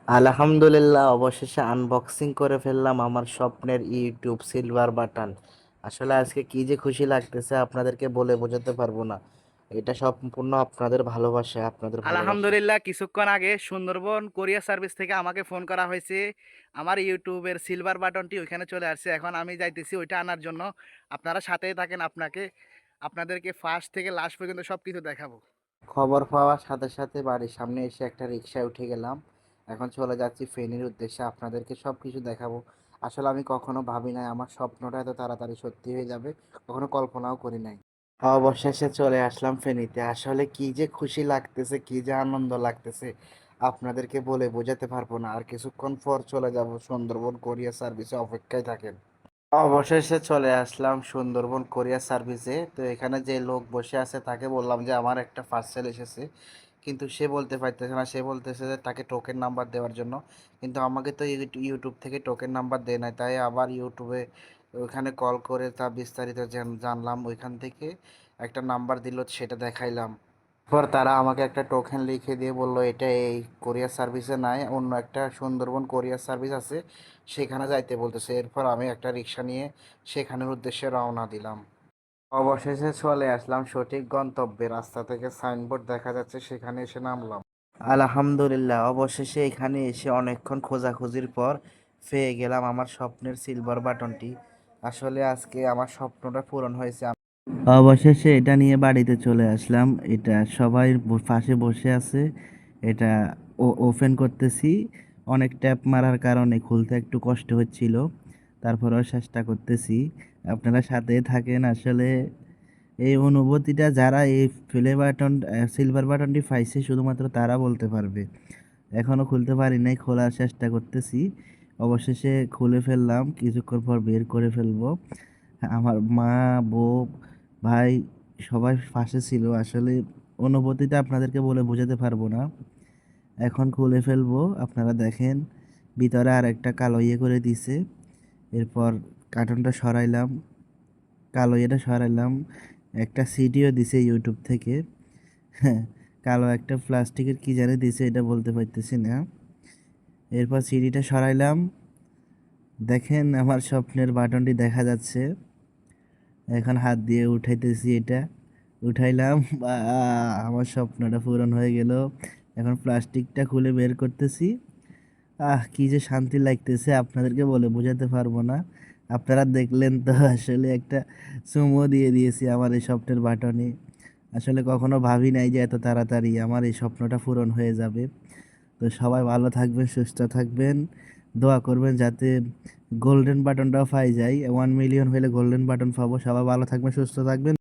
আলহামদুলিল্লাহ, অবশেষে আনবক্সিং করে ফেললাম আমার স্বপ্নের ইউটিউব সিলভার বাটন। আসলে আজকে কি যে খুশি লাগতেছে আপনাদেরকে বলে বোঝাতে পারবো না। এটা সম্পূর্ণ আপনাদের ভালোবাসা, আপনাদের ভালোবাসা। আলহামদুলিল্লাহ, কিছুক্ষণ আগে সুন্দরবন কোরিয়ার সার্ভিস থেকে আমাকে ফোন করা হয়েছে। আমার ইউটিউবের সিলভার বাটনটি ওইখানে চলে আসছে। এখন আমি যাইতেছি ওইটা আনার জন্য। আপনারা সাথেই থাকেন, আপনাদেরকে ফার্স্ট থেকে লাস্ট পর্যন্ত সব কিছু দেখাবো। খবর পাওয়ার সাথে সাথে বাড়ির সামনে এসে একটা রিকশায় উঠে গেলাম। এখন চলে যাচ্ছি ফেনীর উদ্দেশ্যে, আপনাদেরকে সব কিছু দেখাবো। আসলে আমি কখনো ভাবি নাই আমার স্বপ্নটা এত তাড়াতাড়ি সত্যি হয়ে যাবে, কখনো কল্পনাও করি নাই। অবশেষে চলে আসলাম ফেনীতে। আসলে কি যে খুশি লাগতেছে, কি যে আনন্দ লাগতেছে, আপনাদেরকে বলে বোঝাতে পারবো না। আর কিছুক্ষণ পর চলে যাব সুন্দরবন কোরিয়ার সার্ভিসে, অপেক্ষায় থাকেন। অবশেষে চলে আসলাম সুন্দরবন কোরিয়ার সার্ভিসে। তো এখানে যে লোক বসে আছে তাকে বললাম যে আমার একটা পার্সেল এসেছে, কিন্তু সে বলতে পারতেছে না। সে বলতেছে যে তাকে টোকেন নাম্বার দেওয়ার জন্য, কিন্তু আমাকে তো ইউটিউব থেকে টোকেন নাম্বার দেয় নাই। তাই আবার ইউটিউবে ওখানে কল করে তা বিস্তারিত জানলাম। ওইখান থেকে একটা নাম্বার দিল, সেটা দেখাইলাম। পর তারা আমাকে একটা টোকেন লিখে দিয়ে বলল এটা এই কোরিয়ার সার্ভিসে নাই, অন্য একটা সুন্দরবন কোরিয়ার সার্ভিস আছে, সেখানে যাইতে বলতেছে। এরপর আমি একটা রিক্সা নিয়ে সেখানের উদ্দেশ্যে রওনা দিলাম। অবশেষে চলে আসলাম সঠিক গন্তব্যে। রাস্তা থেকে সাইনবোর্ড দেখা যাচ্ছে, সেখানে এসে নামলাম। আলহামদুলিল্লাহ, অবশেষে এখানে এসে অনেকক্ষণ খোঁজাখুঁজির পর পেয়ে গেলাম আমার স্বপ্নের সিলভার বাটনটি। আসলে আজকে আমার স্বপ্নটা পূরণ হয়েছে। অবশেষে এটা নিয়ে বাড়িতে চলে আসলাম। এটা সবাই পাশে বসে আছে। এটা ওপেন করতেছি। অনেক ট্যাপ মারার কারণে খুলতে একটু কষ্ট হচ্ছিল, তারপরেও চেষ্টা করতেছি। আপনারা সাথে থাকেন। আসলে এই অনুভূতিটা যারা এই প্লে বাটন সিলভার বাটনটি পাইছে শুধুমাত্র তারা বলতে পারবে। এখনো খুলতে পারি নাই, খোলার চেষ্টা করতেছি। অবশেষে খুলে ফেললাম, কিছুক্ষণ পর বের করে ফেলবো। আমার মা, বউ, ভাই সবাই পাশে ছিল। আসলে অনুভূতিটা আপনাদেরকে বলে বোঝাতে পারবো না। এখন খুলে ফেলবো, আপনারা দেখেন। ভিতরে আর একটা কালো ইয়ে করে দিছে। এরপর কার্টনটা সরাইলাম, কালো ইয়েটা সরাইলাম। একটা সিডিও দিছে ইউটিউব থেকে। হ্যাঁ, কালো একটা প্লাস্টিকের কি জানি দিছে, এটা বলতে পারতেছি না। এরপর সিডিটা সরাইলাম, দেখেন আমার স্বপ্নের বাটনটি দেখা যাচ্ছে। এখন হাত দিয়ে উঠাইতেছি, এটা উঠাইলাম। আমার স্বপ্নটা পূরণ হয়ে গেল। এখন প্লাস্টিকটা খুলে বের করতেছি। কি যে শান্তি লাগতেছে, আপনাদেরকে বলে বোঝাতে পারবো না। আপনারা দেখলেন তো, আসলে একটা চুমো দিয়ে দিয়েছি আমার এই স্বপ্নের বাটনে। আসলে কখনো ভাবি নাই যে এত তাড়াতাড়ি আমার এই স্বপ্নটা পূরণ হয়ে যাবে। তো সবাই ভালো থাকবেন, সুস্থ থাকবেন, দোয়া করবেন যাতে গোল্ডেন বাটনটাও পাই যাই। 1 মিলিয়ন হলে গোল্ডেন বাটন পাবো। সবাই ভালো থাকবেন, সুস্থ থাকবেন।